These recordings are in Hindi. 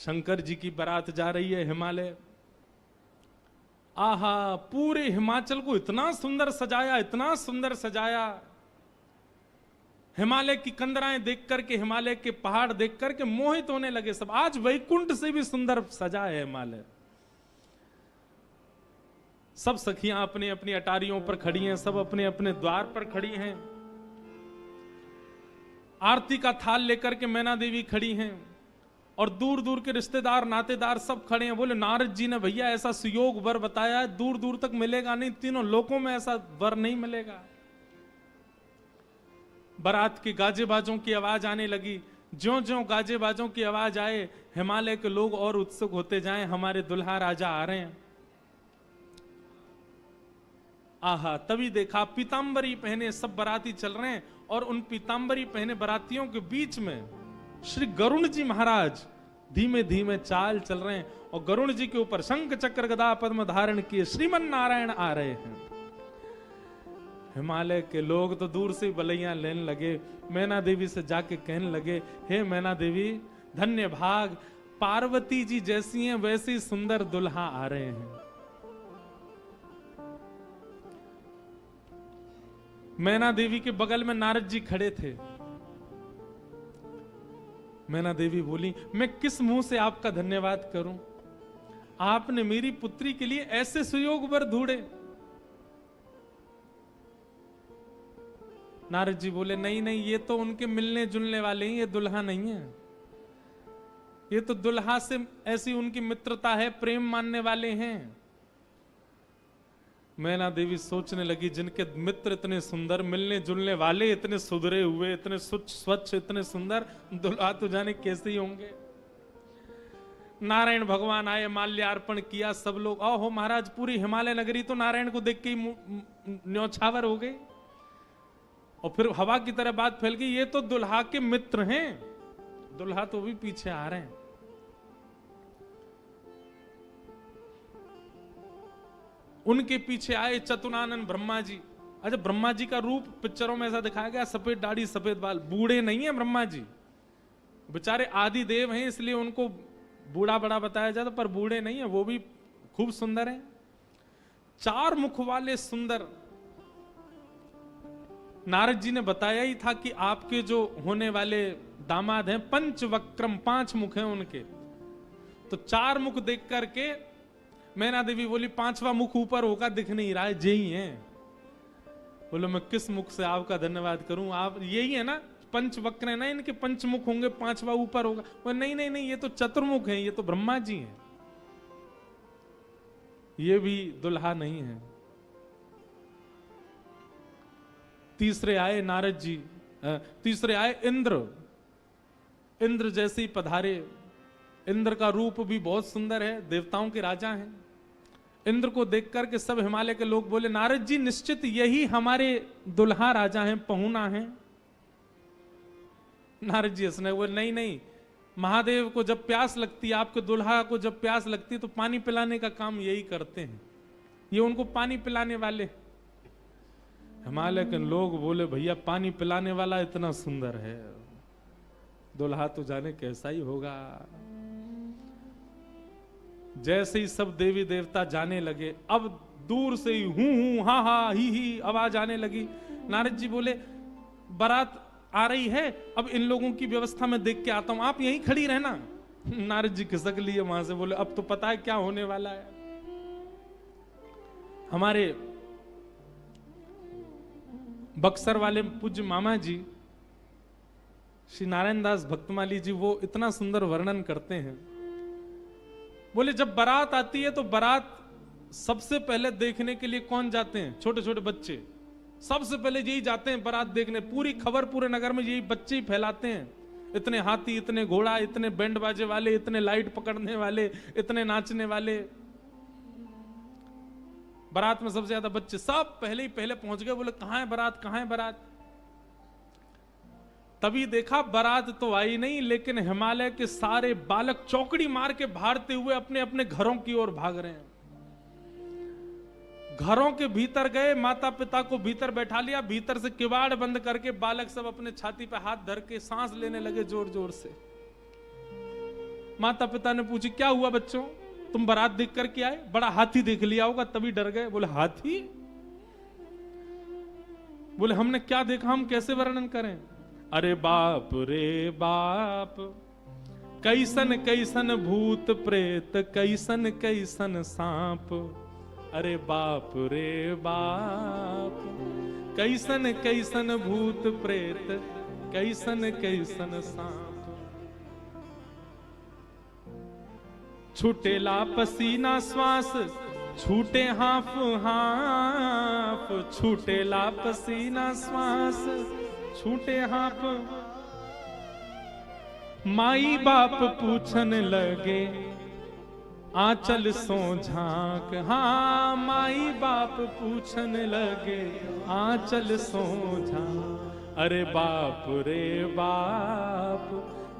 शंकर जी की बारात जा रही है हिमालय। आहा, पूरे हिमाचल को इतना सुंदर सजाया, इतना सुंदर सजाया। हिमालय की कंदराएं देख करके, हिमालय के पहाड़ देख करके मोहित होने लगे सब। आज वैकुंठ से भी सुंदर सजा है हिमालय। सब सखियां अपनी अपनी अटारियों पर खड़ी हैं, सब अपने अपने द्वार पर खड़ी हैं। आरती का थाल लेकर के मैना देवी खड़ी हैं और दूर दूर के रिश्तेदार नातेदार सब खड़े हैं। बोले नारद जी ने भैया ऐसा सुयोग वर बताया है, दूर दूर तक मिलेगा नहीं, तीनों लोकों में ऐसा वर नहीं मिलेगा। बारात के गाजे बाजों की आवाज आने लगी। ज्यों ज्यों गाजे बाजों की आवाज आए, हिमालय के लोग और उत्सुक होते जाएं, हमारे दुल्हा राजा आ रहे हैं। आहा, तभी देखा पीतांबरी पहने सब बाराती चल रहे हैं और उन पीतांबरी पहने बारातियों के बीच में श्री गरुण जी महाराज धीमे धीमे चाल चल रहे हैं और गरुण जी के ऊपर शंख चक्र गदा पद्म धारण किए श्रीमन नारायण आ रहे हैं। हिमालय के लोग तो दूर से बलैया लेने लगे। मैना देवी से जाके कहने लगे, हे मैना देवी, धन्य भाग, पार्वती जी जैसी हैं वैसी सुंदर दुल्हा आ रहे हैं। मैना देवी के बगल में नारद जी खड़े थे। मैना देवी बोली, मैं किस मुंह से आपका धन्यवाद करूं? आपने मेरी पुत्री के लिए ऐसे सुयोग वर ढूंढे। नारद जी बोले, नहीं नहीं, ये तो उनके मिलने जुलने वाले हैं, ये दुल्हा नहीं है। ये तो दुल्हा से ऐसी उनकी मित्रता है, प्रेम मानने वाले हैं। मैना देवी सोचने लगी, जिनके मित्र इतने सुंदर, मिलने जुलने वाले इतने सुधरे हुए, इतने स्वच्छ, इतने सुंदर, दुल्हा तो जाने कैसे ही होंगे। नारायण भगवान आए, माल्यार्पण किया, सब लोग, ओहो महाराज, पूरी हिमालय नगरी तो नारायण को देख के ही न्यौछावर हो गई। और फिर हवा की तरह बात फैल गई, ये तो दुल्हा के मित्र हैं, दुल्हा तो भी पीछे आ रहे हैं। उनके पीछे आए चतुरानन ब्रह्मा जी। अच्छा, ब्रह्मा जी का रूप पिक्चरों में ऐसा दिखाया गया, सफेद दाढ़ी सफेद बाल, बूढ़े नहीं है ब्रह्मा जी, बेचारे आदि देव हैं, इसलिए उनको बूढ़ा बड़ा बताया जाता, पर बूढ़े नहीं है, वो भी खूब सुंदर हैं। चार मुख वाले सुंदर। नारद जी ने बताया ही था कि आपके जो होने वाले दामाद हैं पंचवक्रम, 5 मुख हैं उनके। तो 4 मुख देख करके मैना देवी बोली, 5वां मुख ऊपर होगा, दिख नहीं रहा है, यही है। बोलो, मैं किस मुख से आपका धन्यवाद करूं? आप यही है ना, पंचवक्र है ना, इनके 5 मुख होंगे, 5वां ऊपर होगा। बोले, नहीं नहीं नहीं, ये तो चतुर्मुख है, ये तो ब्रह्मा जी हैं, ये भी दुल्हा नहीं है। तीसरे आए नारद जी, तीसरे आए इंद्र। इंद्र जैसे ही पधारे। इंद्र का रूप भी बहुत सुंदर है, देवताओं के राजा हैं। इंद्र को देख करके सब हिमालय के लोग बोले, नारद जी निश्चित यही हमारे दुल्हा राजा हैं, पहुना हैं। नारद जी हंसने बोले, नहीं नहीं, महादेव को जब प्यास लगती है, आपके दुल्हा को जब प्यास लगती है तो पानी पिलाने का काम यही करते हैं, ये उनको पानी पिलाने वाले। हिमालय के लोग बोले, भैया पानी पिलाने वाला इतना सुंदर है, दुल्हा तो जाने कैसा ही होगा। जैसे ही सब देवी देवता जाने लगे, अब दूर से ही हूं हा हा ही आवाज आने लगी। नारद जी बोले, बारात आ रही है, अब इन लोगों की व्यवस्था में देख के आता हूं, आप यहीं खड़ी रहना। नारद जी खिसक लिए वहां से, बोले, अब तो पता है क्या होने वाला है। हमारे बक्सर वाले पूज्य मामा जी श्री नारायण दास भक्तमाली जी, वो इतना सुंदर वर्णन करते हैं। बोले, जब बारात आती है तो बारात सबसे पहले देखने के लिए कौन जाते हैं? छोटे छोटे बच्चे सबसे पहले यही जाते हैं बारात देखने। पूरी खबर पूरे नगर में यही बच्चे ही फैलाते हैं। इतने हाथी, इतने घोड़ा, इतने बैंड बाजे वाले, इतने लाइट पकड़ने वाले, इतने नाचने वाले। बारात में सबसे ज्यादा बच्चे, सब पहले ही पहले पहुंच गए। बोले, कहां है बारात, कहां है बारात? तभी देखा बारात तो आई नहीं, लेकिन हिमालय के सारे बालक चौकड़ी मार के भागते हुए अपने अपने घरों की ओर भाग रहे हैं। घरों के भीतर गए, माता पिता को भीतर बैठा लिया, भीतर से किवाड़ बंद करके बालक सब अपने छाती पे हाथ धर के सांस लेने लगे जोर जोर से। माता पिता ने पूछी क्या हुआ बच्चों, तुम बारात देख करके आए, बड़ा हाथी देख लिया होगा तभी डर गए। बोले हाथी? बोले हमने क्या देखा, हम कैसे वर्णन करें। अरे बाप रे बाप, कैसन कैसन भूत प्रेत, कैसन कैसन सांप। अरे बाप रे बाप, कैसन कैसन भूत प्रेत, कैसन कैसन सांप। छूटेला पसीना श्वास, छूटे हाफ हाफ, छूटेला पसीना श्वास, छूटे हाफ। माई बाप पूछन लगे आंचल सो झांक। हाँ माई बाप पूछन लगे आंचल सो झांक। अरे बाप रे बाप,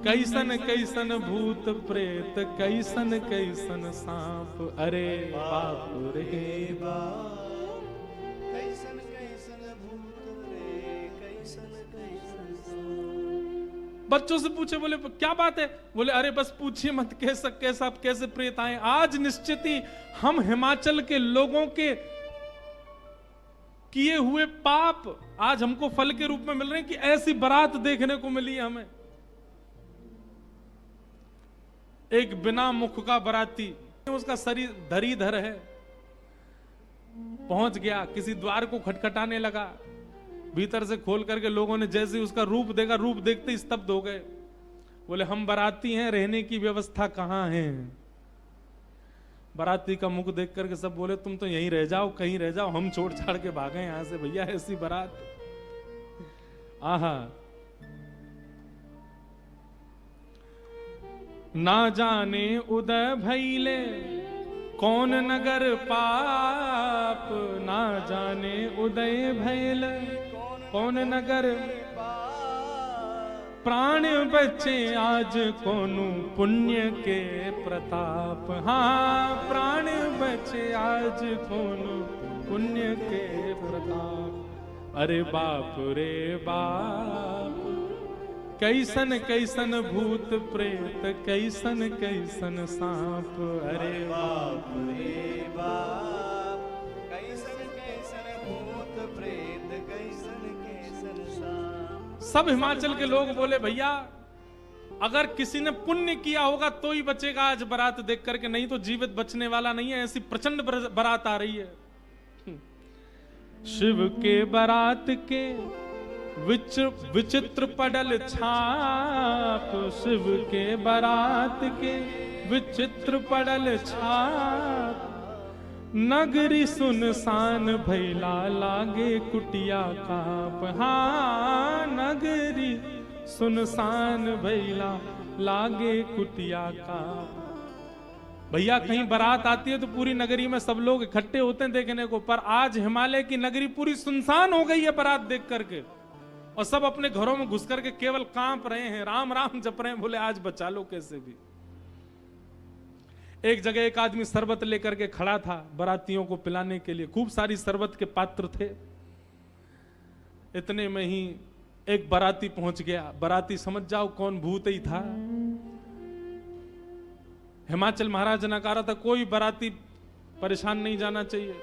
कैसन कैसन भूत प्रेत, कैसन कैसन सांप। अरे बाप रे बाप, कैसन कैसन भूत प्रेत, कैसन कैसन सांप। बच्चों से पूछे, बोले क्या बात है? बोले अरे बस पूछिए मत, कैसे प्रेत आए। आज निश्चित ही हम हिमाचल के लोगों के किए हुए पाप आज हमको फल के रूप में मिल रहे हैं कि ऐसी बारात देखने को मिली हमें। एक बिना मुख का बराती, उसका शरीर धरीधर है, पहुंच गया, किसी द्वार को खटखटाने लगा, भीतर से खोल करके लोगों ने जैसे उसका रूप देखा, रूप देखते ही स्तब्ध हो गए। बोले हम बाराती हैं, रहने की व्यवस्था कहां है? बाराती का मुख देख करके सब बोले तुम तो यहीं रह जाओ, कहीं रह जाओ, हम छोड़ छाड़ के भागे यहां से, भैया ऐसी बारात। आहा, ना जाने उदय भैले कौन नगर पाप, ना जाने उदय भैले कौन नगर, प्राण बचे आज कोनु पुण्य के प्रताप। हाँ प्राण बचे आज कोनु पुण्य के प्रताप। अरे बाप रे बाप, कैसन कैसन भूत प्रेत, कैसन कैसन सांप। अरे बाप रे बाप, कैसन कैसन भूत प्रेत, कैसन कैसन सांप। सब हिमाचल के लोग बोले भैया अगर किसी ने पुण्य किया होगा तो ही बचेगा आज बारात देख करके, नहीं तो जीवित बचने वाला नहीं है। ऐसी प्रचंड बारात आ रही है। शिव के बारात के विचित्र पडल छाप, शिव के बारात के विचित्र पडल छाप। नगरी सुनसान भैला लागे कुटिया काप। हाँ नगरी सुनसान भैला लागे कुटिया काप। भैया कहीं बारात आती है तो पूरी नगरी में सब लोग इकट्ठे होते हैं देखने को, पर आज हिमालय की नगरी पूरी सुनसान हो गई है बारात देख करके, और सब अपने घरों में घुस करके केवल कांप रहे हैं, राम राम जप रहे हैं, बोले आज बचा लो कैसे भी। एक जगह एक आदमी शरबत लेकर के खड़ा था बारातियों को पिलाने के लिए, खूब सारी शरबत के पात्र थे। इतने में ही एक बाराती पहुंच गया। बाराती समझ जाओ कौन भूत ही था। हिमाचल महाराज ने कहा था कोई बाराती परेशान नहीं जाना चाहिए,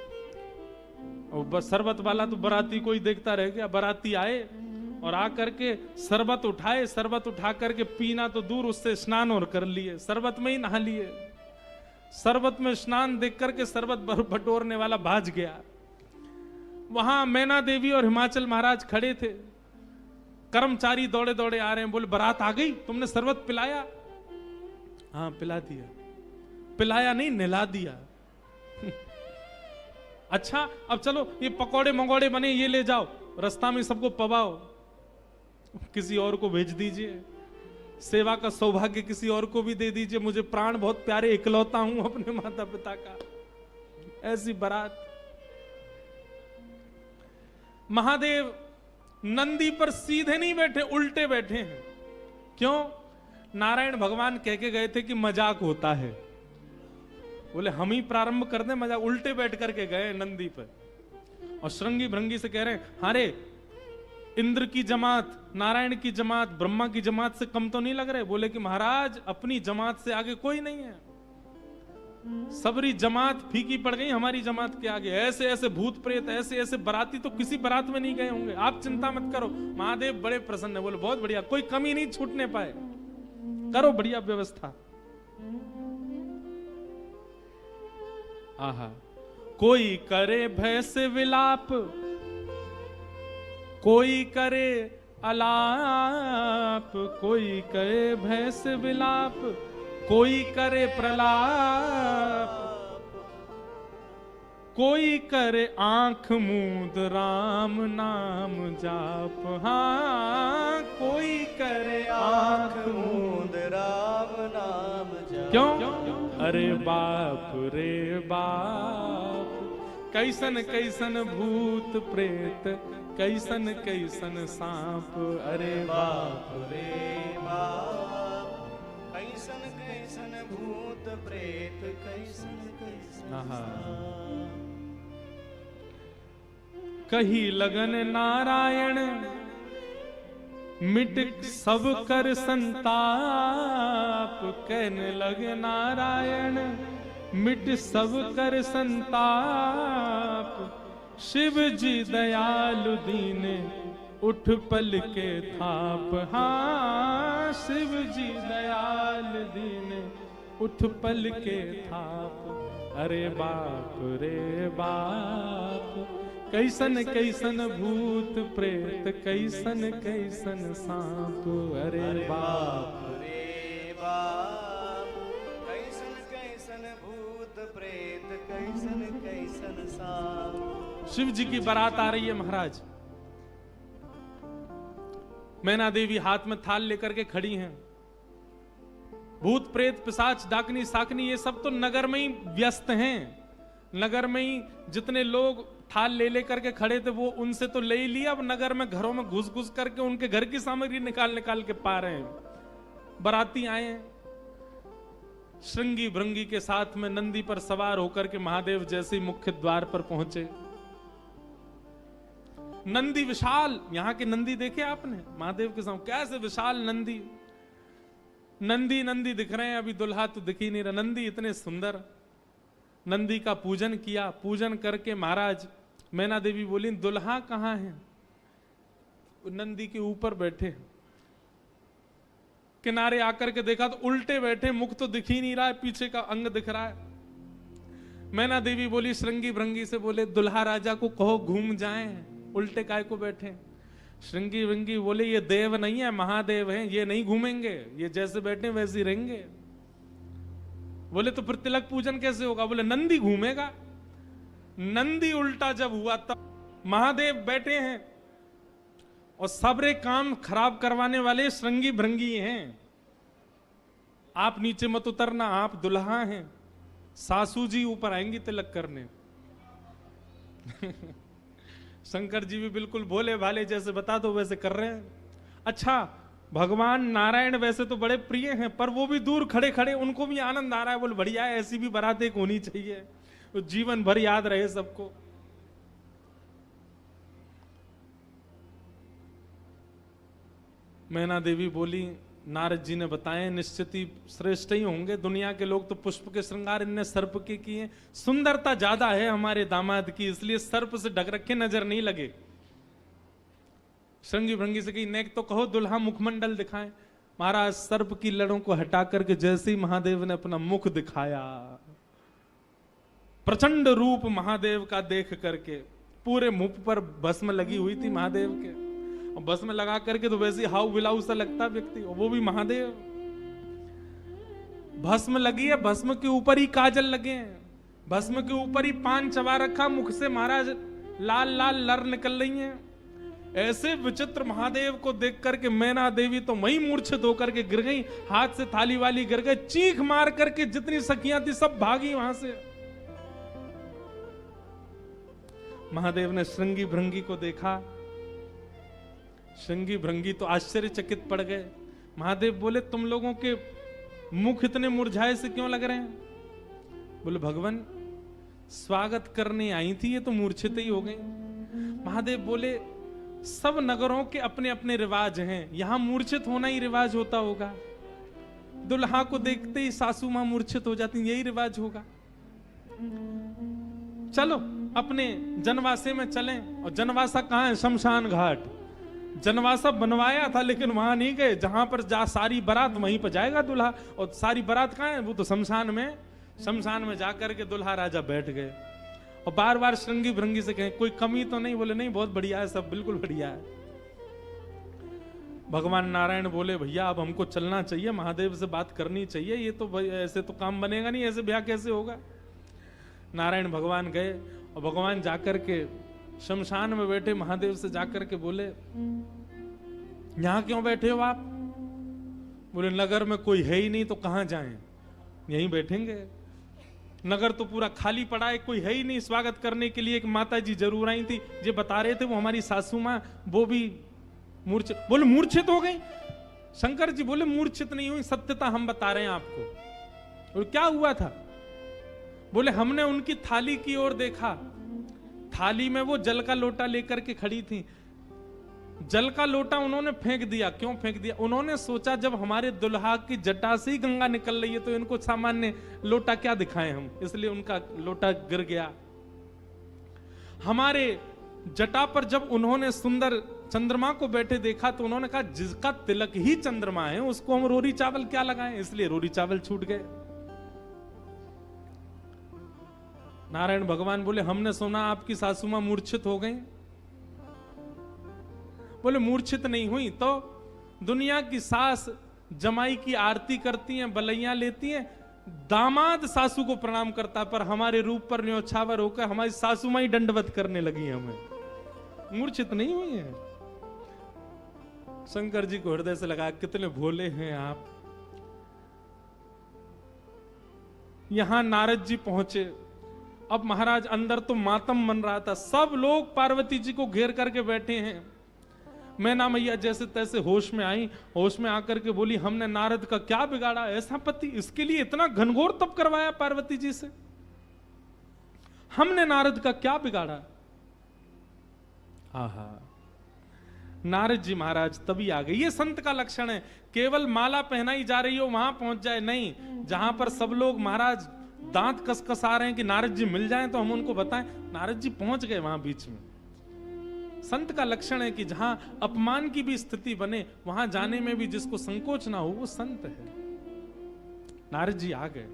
और बस शरबत वाला तो बाराती कोई देखता रह गया। बाराती आए और आकर के शरबत उठाए, शरबत उठा करके पीना तो दूर, उससे स्नान और कर लिए, शरबत में ही नहा लिए। शरबत में स्नान देख करके शरबत बटोरने वाला भाज गया। वहां मैना देवी और हिमाचल महाराज खड़े थे, कर्मचारी दौड़े दौड़े आ रहे हैं, बोले बारात आ गई, तुमने शरबत पिलाया? हाँ पिला दिया। पिलाया नहीं, नहला दिया। अच्छा अब चलो ये पकौड़े मंगोड़े बने ये ले जाओ, रास्ता में सबको पवाओ, किसी और को भेज दीजिए, सेवा का सौभाग्य किसी और को भी दे दीजिए, मुझे प्राण बहुत प्यारे, इकलौता हूं अपने माता पिता का। ऐसी बारात। महादेव नंदी पर सीधे नहीं बैठे, उल्टे बैठे हैं। क्यों? नारायण भगवान कह के गए थे कि मजाक होता है, बोले हम ही प्रारंभ कर दें मजाक। उल्टे बैठ करके गए नंदी पर और श्रृंगी भृंगी से कह रहे हैं, अरे इंद्र की जमात, नारायण की जमात, ब्रह्मा की जमात से कम तो नहीं लग रहे? बोले कि महाराज अपनी जमात से आगे कोई नहीं है, सबरी जमात फीकी पड़ गई हमारी जमात के आगे। ऐसे ऐसे भूत प्रेत, ऐसे ऐसे बराती तो किसी बारात में नहीं गए होंगे। आप चिंता मत करो, महादेव बड़े प्रसन्न है। बोले बहुत बढ़िया, कोई कमी नहीं छूटने पाए, करो बढ़िया व्यवस्था। आहा, कोई करे भय से विलाप, कोई करे अलाप, कोई करे भय से विलाप, कोई करे प्रलाप, कोई करे आंख मूंद राम नाम जाप। हाँ, कोई करे आंख मूंद राम नाम जाप। क्यों? अरे बाप रे बाप, कैसन कैसन भूत प्रेत, कैसन कैसन सांप। अरे बाप रे बाप, कैसन कैसन भूत प्रेत, कैसन कैसन सांप। कही लगन नारायण, मिट सब कर संताप। कहने लगे नारायण, मिट सब कर संताप। शिव जी दयालु दीने, उठ पल के थाप। हाँ, शिव जी दयालु दीने, उठ पल के थाप। अरे बाप रे बाप, कैसन कैसन भूत प्रेत, कैसन कैसन सांप। अरे बाप रे बाप, कैसन कैसन भूत प्रेत, कैसन कैसन सांप। शिव जी की बारात आ रही है महाराज। मैना देवी हाथ में थाल लेकर के खड़ी हैं। भूत प्रेत पिशाच डाकनी साकनी ये सब तो नगर में ही व्यस्त हैं। नगर में ही जितने लोग थाल ले लेकर के खड़े थे वो उनसे तो ले ही लिया, अब नगर में घरों में घुस घुस करके उनके घर की सामग्री निकाल निकाल के पा रहे हैं। बाराती आए हैं, श्रृंगी भृंगी के साथ में नंदी पर सवार होकर के महादेव जैसे ही मुख्य द्वार पर पहुंचे। नंदी विशाल, यहां के नंदी देखे आपने महादेव के सामने कैसे विशाल नंदी, नंदी नंदी दिख रहे हैं। अभी दुल्हा तो दिख ही नहीं रहा, नंदी इतने सुंदर। नंदी का पूजन किया, पूजन करके महाराज मैना देवी बोली दुल्हा कहां है? नंदी के ऊपर बैठे। किनारे आकर के देखा तो उल्टे बैठे, मुख तो दिख ही नहीं रहा है, पीछे का अंग दिख रहा है। मैना देवी बोली श्रृंगी भृंगी से, बोले दुल्हा राजा को कहो घूम जाएं, उल्टे काय को बैठे। श्रृंगी भृंगी बोले ये देव नहीं है, महादेव हैं, ये नहीं घूमेंगे, ये जैसे बैठे वैसे ही रहेंगे। बोले तो फिर तिलक पूजन कैसे होगा? बोले नंदी घूमेगा। नंदी उल्टा जब हुआ तब महादेव बैठे हैं और सबरे काम खराब करवाने वाले श्रृंगी भृंगी हैं। आप नीचे मत उतरना, आप दुल्हा हैं, सासू जी ऊपर आएंगी तिलक करने। शंकर जी भी बिल्कुल भोले भाले, जैसे बता दो वैसे कर रहे हैं। अच्छा, भगवान नारायण वैसे तो बड़े प्रिय हैं, पर वो भी दूर खड़े खड़े उनको भी आनंद आ रहा है। बोले बढ़िया है, ऐसी भी बारात एक होनी चाहिए, तो जीवन भर याद रहे सबको। मैना देवी बोली नारद जी ने बताए निश्चित ही श्रेष्ठ ही होंगे, दुनिया के लोग तो पुष्प के श्रृंगार इनने सर्प के किए, सुंदरता ज्यादा है हमारे दामाद की, इसलिए सर्प से ढक रखे नजर नहीं लगे। श्रृंगी भृंगी से कही नेक तो कहो दुल्हा मुखमंडल दिखाएं। महाराज सर्प की लड़ों को हटा करके जैसे ही महादेव ने अपना मुख दिखाया, प्रचंड रूप महादेव का देख करके पूरे मुख पर भस्म लगी हुई थी महादेव के, और भस्म लगा करके तो वैसे हाउ विलाऊ सा लगता व्यक्ति, और वो भी महादेव। भस्म लगी है, भस्म के ऊपर ही काजल लगे हैं, भस्म के ऊपर ही पान चबा रखा, मुख से महाराज लाल लाल लर निकल रही हैं। ऐसे विचित्र महादेव को देख करके मैना देवी तो वही मूर्छित होकर के गिर गई, हाथ से थाली वाली गिर गई, चीख मार करके जितनी सखियां थी सब भागी वहां से। महादेव ने श्रृंगी भृंगी को देखा, श्रृंगी भृंगी तो आश्चर्यचकित पड़ गए। महादेव बोले तुम लोगों के मुख इतने मुरझाए से क्यों लग रहे हैं? बोले भगवान स्वागत करने आई थी, ये तो मूर्छित ही हो गई। महादेव बोले सब नगरों के अपने अपने रिवाज हैं, यहां मूर्छित होना ही रिवाज होता होगा। दुल्हा को देखते ही सासू मां मूर्छित हो जाती, यही रिवाज होगा। चलो अपने जनवासे में चलें। और जनवासा कहां है? शमशान घाट। जनवासा बनवाया था लेकिन वहां नहीं गए, जहां पर जा सारी बारात वहीं पर जाएगा दूल्हा। और सारी बारात कहां है? वो तो शमशान में। शमशान में जाकर के दूल्हा राजा बैठ गए और बार बार श्रृंगी भृंगी से कहें कोई कमी तो नहीं? बोले नहीं, बहुत बढ़िया है, सब बिल्कुल बढ़िया है। भगवान नारायण बोले भैया अब हमको चलना चाहिए, महादेव से बात करनी चाहिए, ये तो ऐसे तो काम बनेगा नहीं, ऐसे ब्याह कैसे होगा। नारायण भगवान गए और भगवान जाकर के शमशान में बैठे महादेव से जाकर के बोले यहां क्यों बैठे हो आप? बोले नगर में कोई है ही नहीं तो कहां जाएं, यहीं बैठेंगे। नगर तो पूरा खाली पड़ा है, कोई है ही नहीं स्वागत करने के लिए। एक माता जी जरूर आई थी, ये बता रहे थे वो हमारी सासू मां, वो भी मूर्छित। बोले मूर्छित हो गई? शंकर जी बोले मूर्छित नहीं हुई, सत्यता हम बता रहे हैं आपको। और क्या हुआ था? बोले हमने उनकी थाली की ओर देखा, थाली में वो जल का लोटा लेकर के खड़ी थी। जल का लोटा उन्होंने फेंक दिया। क्यों फेंक दिया? उन्होंने सोचा जब हमारे दुल्हा की जटा से ही गंगा निकल रही है तो इनको सामान्य लोटा क्या दिखाएं हम, इसलिए उनका लोटा गिर गया। हमारे जटा पर जब उन्होंने सुंदर चंद्रमा को बैठे देखा तो उन्होंने कहा जिसका तिलक ही चंद्रमा है उसको हम रोरी चावल क्या लगाएं, इसलिए रोरी चावल छूट गए। नारायण भगवान बोले हमने सुना आपकी सासू मां मूर्छित हो गई। बोले मूर्छित नहीं हुई तो दुनिया की सास जमाई की आरती करती हैं, बलैया लेती हैं, दामाद सासू को प्रणाम करता, पर हमारे रूप पर न्योछावर होकर हमारी सासू मां ही दंडवत करने लगी हमें। मूर्छित नहीं हुई है। शंकर जी को हृदय से लगा कितने भोले हैं आप। यहां नारद जी पहुंचे। अब महाराज अंदर तो मातम मन रहा था, सब लोग पार्वती जी को घेर करके बैठे हैं। मैना मैया जैसे तैसे होश में आई, होश में आकर के बोली हमने नारद का क्या बिगाड़ा, ऐसा पति, इसके लिए इतना घनघोर तप करवाया पार्वती जी से, हमने नारद का क्या बिगाड़ा। आहा, नारद जी महाराज तभी आ गए। ये संत का लक्षण है, केवल माला पहनाई जा रही हो वहां पहुंच जाए नहीं, जहां पर सब लोग महाराज दांत कसकसा रहे हैं कि नारद जी मिल जाएं तो हम उनको बताएं, नारद जी पहुंच गए वहां बीच में। संत का लक्षण है कि जहां अपमान की भी स्थिति बने वहां जाने में भी जिसको संकोच ना हो वो संत है। नारद जी आ गए।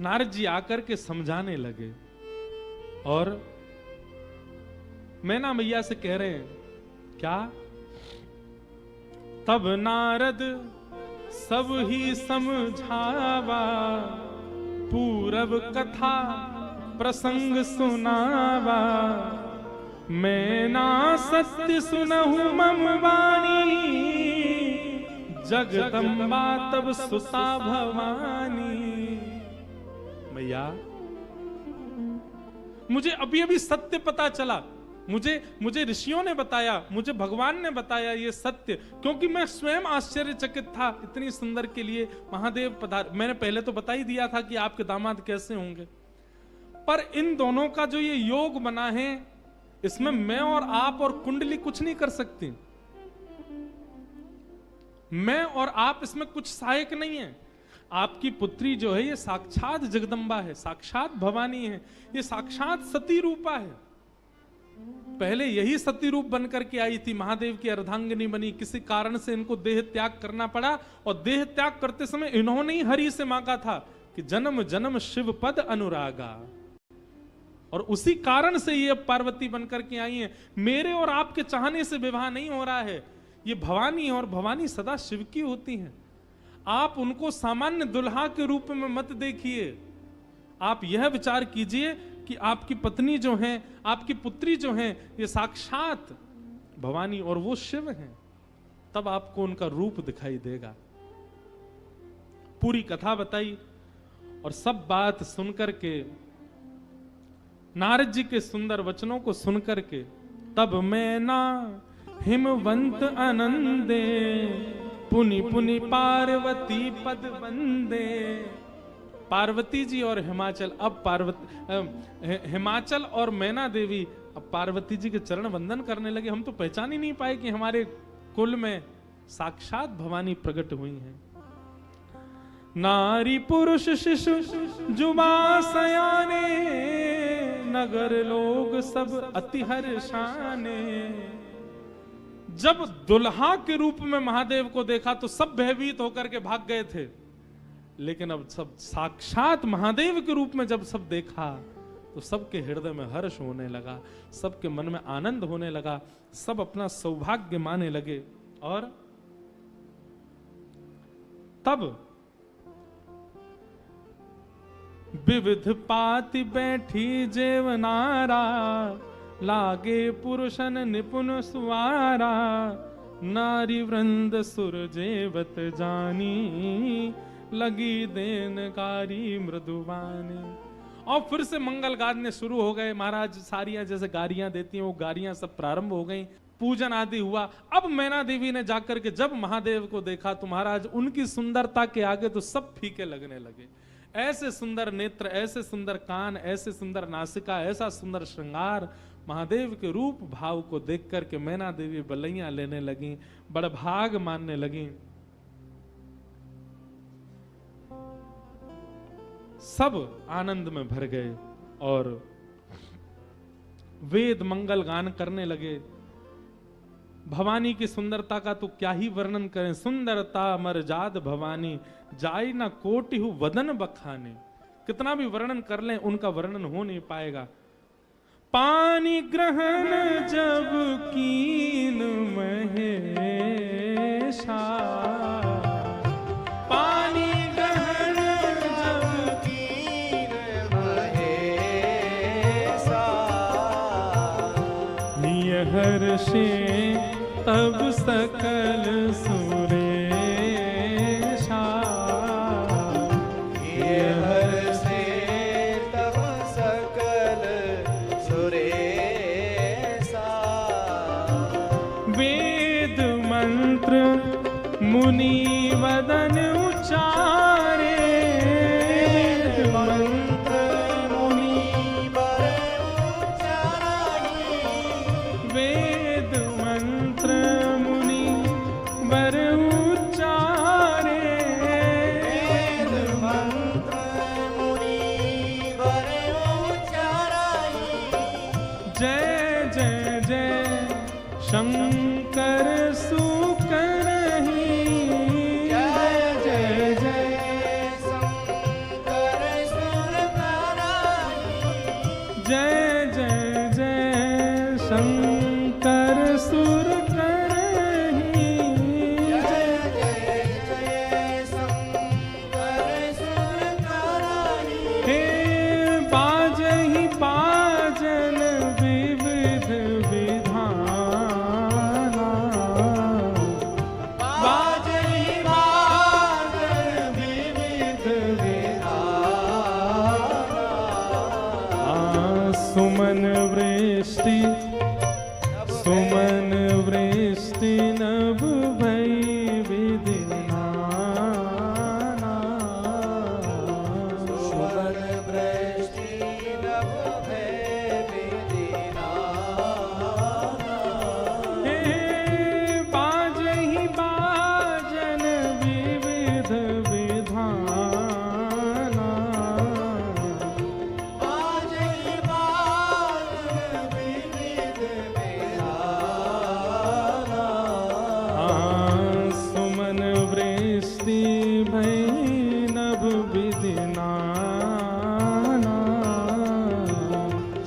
नारद जी आकर के समझाने लगे और मैना मैया से कह रहे हैं क्या? तब नारद सब ही समझावा, पूरब कथा प्रसंग सुनावा, मैं ना सत्य सुनहु मम वाणी, जगदम्बा तब सुता भवानी। मैया मुझे अभी अभी सत्य पता चला, मुझे ऋषियों ने बताया, मुझे भगवान ने बताया ये सत्य, क्योंकि मैं स्वयं आश्चर्यचकित था। इतनी सुंदर के लिए महादेव पधार। मैंने पहले तो बता ही दिया था कि आपके दामाद कैसे होंगे, पर इन दोनों का जो ये योग बना है इसमें मैं और आप और कुंडली कुछ नहीं कर सकती। मैं और आप इसमें कुछ सहायक नहीं है। आपकी पुत्री जो है ये साक्षात जगदम्बा है, साक्षात भवानी है, ये साक्षात सती रूपा है। पहले यही सती रूप बनकर के आई थी, महादेव की अर्धांगिनी बनी। किसी कारण से इनको देह त्याग करना पड़ा और देह त्याग करते समय इन्होंने ही हरि से मांगा था कि जन्म जन्म शिव पद अनुरागा, और उसी कारण से ये पार्वती बनकर के आई हैं। मेरे और आपके चाहने से विवाह नहीं हो रहा है, ये भवानी है और भवानी सदा शिव की होती हैं। आप उनको सामान्य दुल्हा के रूप में मत देखिए, आप यह विचार कीजिए कि आपकी पत्नी जो है, आपकी पुत्री जो है, ये साक्षात भवानी और वो शिव हैं। तब आपको उनका रूप दिखाई देगा। पूरी कथा बताई और सब बात सुनकर के, नारद जी के सुंदर वचनों को सुनकर के, तब मैं ना हिमवंत आनंदे, पुनि पुनि पार्वती पद वंदे। पार्वती जी और हिमाचल, अब हिमाचल और मैना देवी अब पार्वती जी के चरण वंदन करने लगे। हम तो पहचान ही नहीं पाए कि हमारे कुल में साक्षात भवानी प्रकट हुई हैं। नारी पुरुष शिशु जुबा सयाने, नगर लोग सब अति हर्षाने। जब दुल्हा के रूप में महादेव को देखा तो सब भयभीत होकर के भाग गए थे, लेकिन अब सब साक्षात महादेव के रूप में जब सब देखा तो सबके हृदय में हर्ष होने लगा, सबके मन में आनंद होने लगा, सब अपना सौभाग्य माने लगे। और तब विविध पाति बैठी जेवनारा, लागे पुरुषन निपुण सुवारा। नारी वृंद सुर जेवत जानी, लगी देनकारी मृदुवानी। और फिर से मंगल गाने शुरू हो गए। महाराज सारियां जैसे गारियां देती हैं वो गारियां सब प्रारंभ हो गई, पूजन आदि हुआ। अब मैना देवी ने जाकर के जब महादेव को देखा तो महाराज उनकी सुंदरता के आगे तो सब फीके लगने लगे। ऐसे सुंदर नेत्र, ऐसे सुंदर कान, ऐसे सुंदर नासिका, ऐसा सुंदर श्रृंगार, महादेव के रूप भाव को देख करके मैना देवी बलैया लेने लगी, बड़भाग मानने लगी। सब आनंद में भर गए और वेद मंगल गान करने लगे। भवानी की सुंदरता का तो क्या ही वर्णन करें। सुंदरता मरजाद भवानी, जाई ना कोटि हु वदन बखाने। कितना भी वर्णन कर लें उनका वर्णन हो नहीं पाएगा। पानी ग्रहण जब कीन महेशा, पानी ग्रहण जब कीन महेशा। हर्षे तब सकल सुरेशा, हर्षे तब सकल सुरेशा। वेद मंत्र मुनि वदन उचारे, वेद मंत्र मुनि वेद मंत्र मुनि वर उच्चारे, वेद मंत्र मुनि वर उच्चाराई। जय जय जय शंकर सुकरहि, जय जय जय शंकर सुरकराई। जय जय जय शंकर सुर करहि। जय जय जय शंकर सुरकराई। हे बाजहि बाजन विविध विधाना, बाजहि बाजन विविध विधाना। सुमन वृष्टि सुमन वृष्टि नभ भई विधिनाना। सुमन वृष्टि नभ भय विधिनाना। हे बाजहि बाजन विविध विधाना। बाजहि बाजन विविध विधाना। सुमन वृष्टि भई नभ विधिनाना।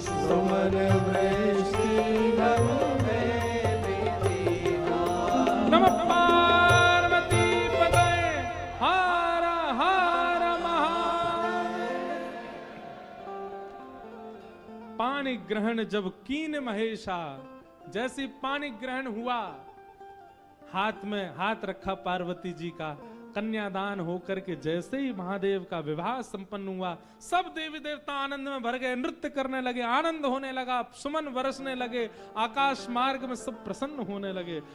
सुमन वृष्टि नभ भय विधिनाना। नमः पार्वती पतये हर हर महादेव। पानी ग्रहण जब कीन महेशा, जैसे पानी ग्रहण हुआ, हाथ में हाथ रखा पार्वती जी का, कन्यादान होकर के जैसे ही महादेव का विवाह संपन्न हुआ, सब देवी देवता आनंद में भर गए, नृत्य करने लगे, आनंद होने लगा, सुमन बरसने लगे, आकाश मार्ग में सब प्रसन्न होने लगे।